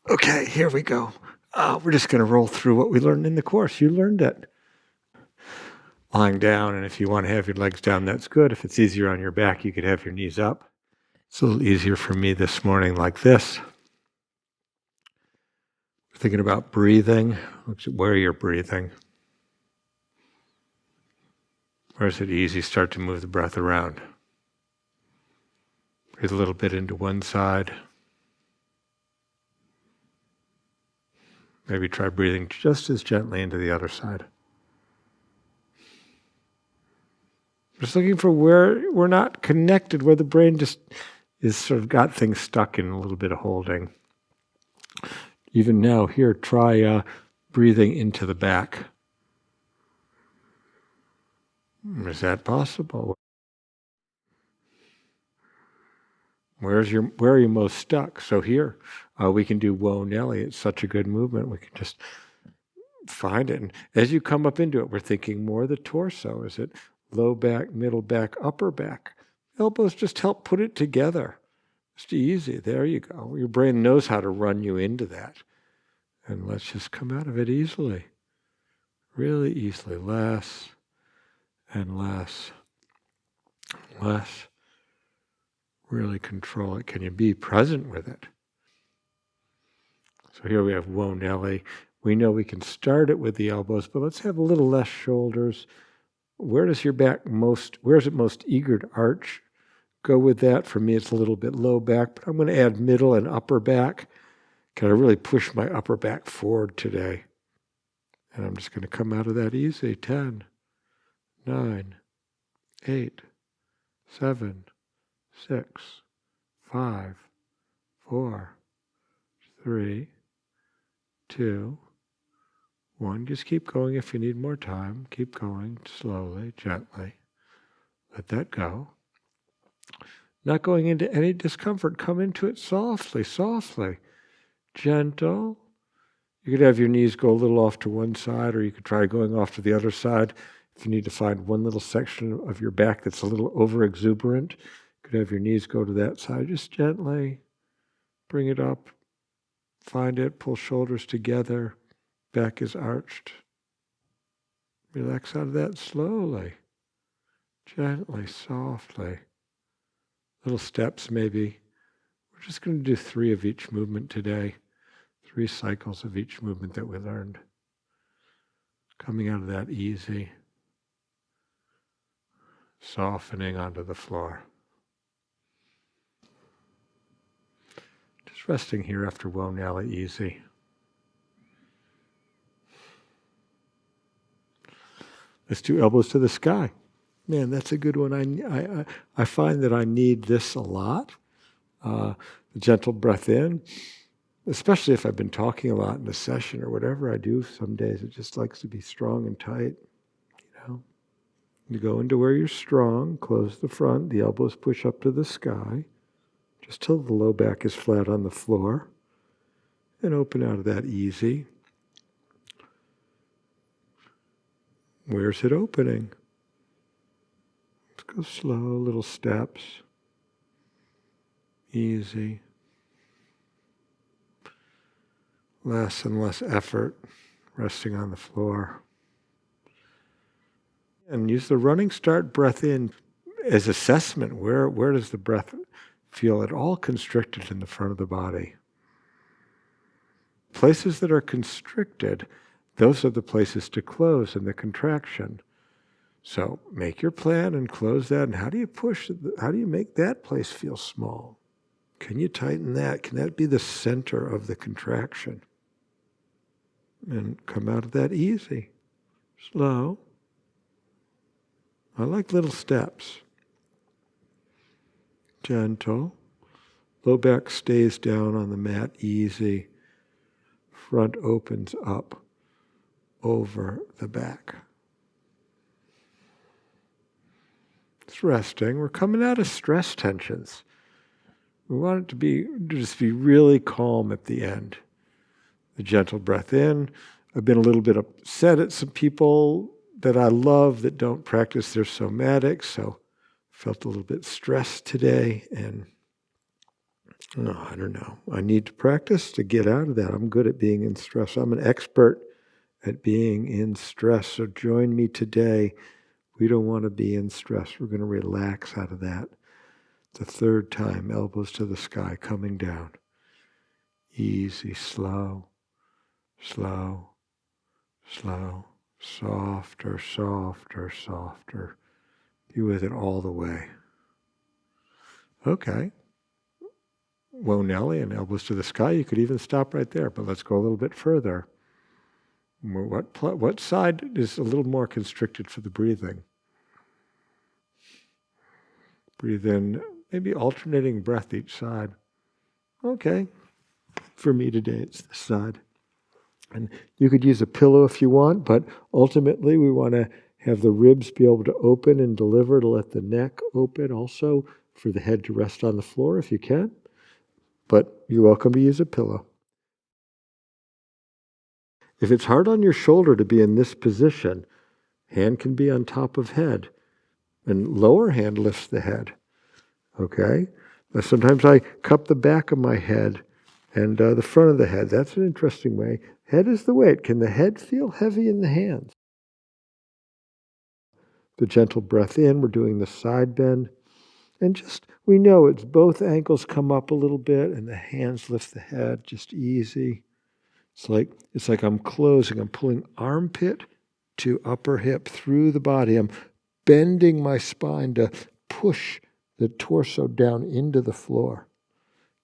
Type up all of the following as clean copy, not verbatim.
Okay, here we go. We're just going to roll through what we learned in the course. You learned it. Lying down, and if you want to have your legs down, that's good. If it's easier on your back, you could have your knees up. It's a little easier for me this morning like this. Thinking about breathing. Look at where you're breathing. Where is it easy? Start to move the breath around. Breathe a little bit into one side. Maybe try breathing just as gently into the other side. Just looking for where we're not connected, where the brain just is sort of got things stuck in a little bit of holding. Even now, here, try breathing into the back. Is that possible? Where are you most stuck? So here, we can do Whoa, Nellie. It's such a good movement. We can just find it. And as you come up into it, we're thinking more the torso. Is it low back, middle back, upper back? Elbows just help put it together. It's easy. There you go. Your brain knows how to run you into that. And let's just come out of it easily. Really easily. Less and less. Less. Really control it. Can you be present with it? So here we have Whoa, Nellie. We know we can start it with the elbows, but let's have a little less shoulders. Where does your back where is it most eager to arch? Go with that. For me, it's a little bit low back, but I'm going to add middle and upper back. Can I really push my upper back forward today? And I'm just going to come out of that easy. 10, 9, 8, 7, 6, 5, 4, 3, 2, 1. Just keep going if you need more time. Keep going slowly, gently. Let that go. Not going into any discomfort. Come into it softly, softly. Gentle. You could have your knees go a little off to one side, or you could try going off to the other side. If you need to find one little section of your back that's a little over-exuberant, you could have your knees go to that side. Just gently bring it up. Find it. Pull shoulders together. Back is arched. Relax out of that slowly. Gently, softly. Little steps maybe. We're just going to do 3 of each movement today. 3 cycles of each movement that we learned. Coming out of that easy. Softening onto the floor. Just resting here after Whoa, Nellie, easy. Let's do elbows to the sky. Man, that's a good one. I find that I need this a lot. The gentle breath in, especially if I've been talking a lot in a session or whatever I do. Some days it just likes to be strong and tight. You go into where you're strong, close the front, the elbows push up to the sky, just till the low back is flat on the floor, and open out of that easy. Where's it opening? Let's go slow, little steps. Easy. Less and less effort, resting on the floor. And use the running start breath in as assessment. Where does the breath feel at all constricted in the front of the body? Places that are constricted, those are the places to close in the contraction. So make your plan and close that. And how do you make that place feel small? Can you tighten that? Can that be the center of the contraction? And come out of that easy, slow. I like little steps. Gentle. Low back stays down on the mat, easy. Front opens up over the back. It's resting. We're coming out of stress tensions. We want it to just be really calm at the end. The gentle breath in. I've been a little bit upset at some people that I love that don't practice their somatics, so felt a little bit stressed today, and Oh, I don't know. I need to practice to get out of that. I'm good at being in stress. I'm an expert at being in stress. So join me today. We don't want to be in stress. We're going to relax out of that. The third time, elbows to the sky, coming down. Easy, slow, slow, slow, softer, softer, softer. Be with it all the way. Okay. Well, Nellie, and elbows to the sky, you could even stop right there, but let's go a little bit further. What side is a little more constricted for the breathing? Breathe in, maybe alternating breath each side. Okay. For me today, it's this side. And you could use a pillow if you want, but ultimately we want to have the ribs be able to open and deliver to let the neck open, also for the head to rest on the floor if you can. But you're welcome to use a pillow. If it's hard on your shoulder to be in this position, hand can be on top of head, and lower hand lifts the head. Okay? Sometimes I cup the back of my head and the front of the head. That's an interesting way. Head is the weight. Can the head feel heavy in the hands? The gentle breath in, we're doing the side bend. And just, we know it's both ankles come up a little bit and the hands lift the head, just easy. It's like I'm closing, I'm pulling armpit to upper hip through the body. I'm bending my spine to push the torso down into the floor.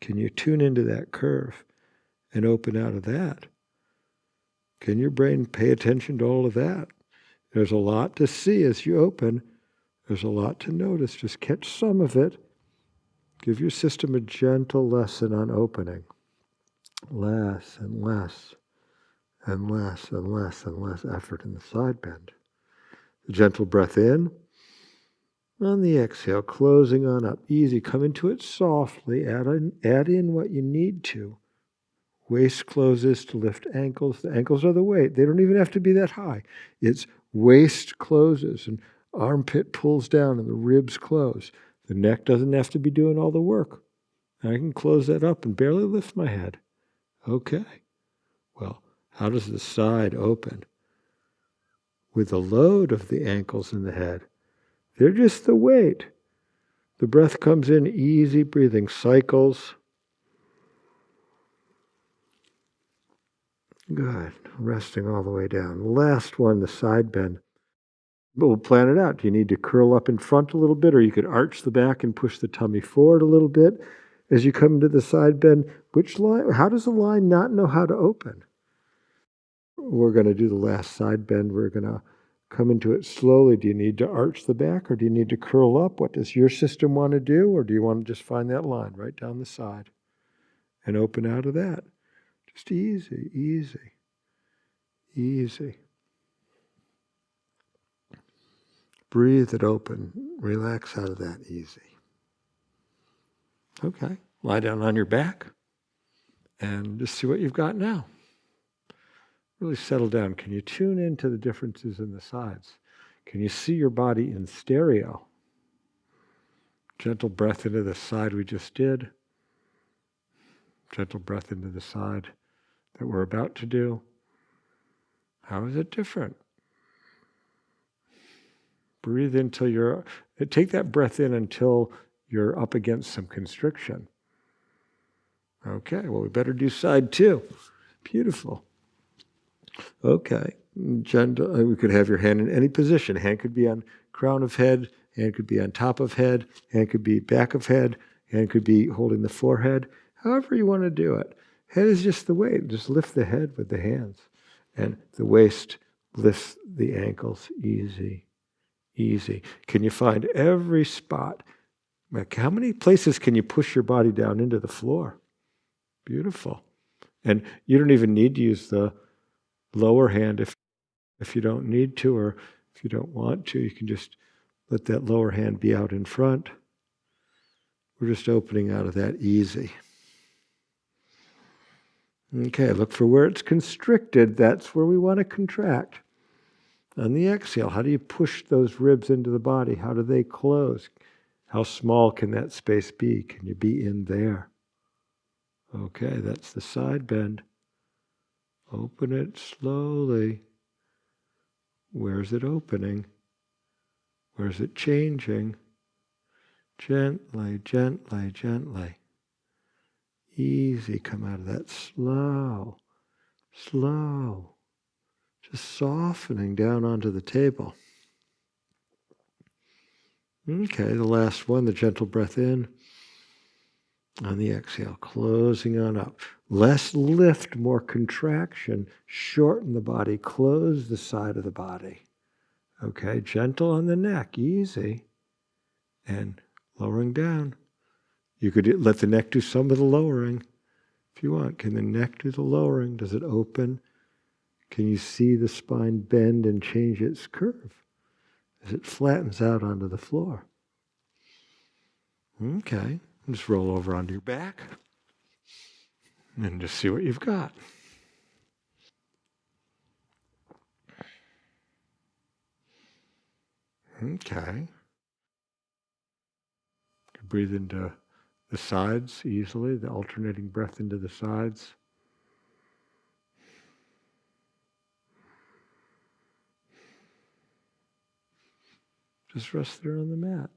Can you tune into that curve and open out of that? Can your brain pay attention to all of that? There's a lot to see as you open. There's a lot to notice. Just catch some of it. Give your system a gentle lesson on opening. Less and less and less and less and less effort in the side bend. The gentle breath in. On the exhale, closing on up. Easy. Come into it softly. Add in what you need to. Waist closes to lift ankles. The ankles are the weight. They don't even have to be that high. It's waist closes and armpit pulls down and the ribs close. The neck doesn't have to be doing all the work. I can close that up and barely lift my head. Okay. Well, how does the side open? With the load of the ankles and the head. They're just the weight. The breath comes in, easy breathing, cycles. Good. Resting all the way down. Last one, the side bend. But we'll plan it out. Do you need to curl up in front a little bit, or you could arch the back and push the tummy forward a little bit as you come into the side bend? Which line? How does the line not know how to open? We're going to do the last side bend. We're going to come into it slowly. Do you need to arch the back, or do you need to curl up? What does your system want to do, or do you want to just find that line right down the side and open out of that? Just easy, easy, easy. Breathe it open. Relax out of that easy. Okay. Lie down on your back and just see what you've got now. Really settle down. Can you tune into the differences in the sides? Can you see your body in stereo? Gentle breath into the side we just did. Gentle breath into the side that we're about to do. How is it different? Breathe until take that breath in until you're up against some constriction. Okay, well, we better do side two. Beautiful. Okay, gentle. We could have your hand in any position. Hand could be on crown of head, hand could be on top of head, hand could be back of head, hand could be holding the forehead. However you want to do it. Head is just the weight. Just lift the head with the hands. And the waist lifts the ankles. Easy, easy. Can you find every spot? Like how many places can you push your body down into the floor? Beautiful. And you don't even need to use the lower hand if you don't need to, or if you don't want to. You can just let that lower hand be out in front. We're just opening out of that easy. Okay, look for where it's constricted. That's where we want to contract. On the exhale, how do you push those ribs into the body? How do they close? How small can that space be? Can you be in there? Okay, that's the side bend. Open it slowly. Where's it opening? Where's it changing? Gently, gently, gently. Easy, come out of that. Slow, slow. Just softening down onto the table. Okay, the last one, the gentle breath in. On the exhale, closing on up. Less lift, more contraction. Shorten the body, close the side of the body. Okay, gentle on the neck, easy. And lowering down. You could let the neck do some of the lowering if you want. Can the neck do the lowering? Does it open? Can you see the spine bend and change its curve as it flattens out onto the floor? Okay, just roll over onto your back and just see what you've got. Okay. Breathe into the sides easily, the alternating breath into the sides. Just rest there on the mat.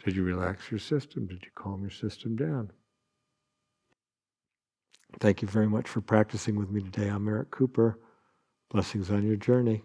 Did you relax your system? Did you calm your system down? Thank you very much for practicing with me today. I'm Eric Cooper. Blessings on your journey.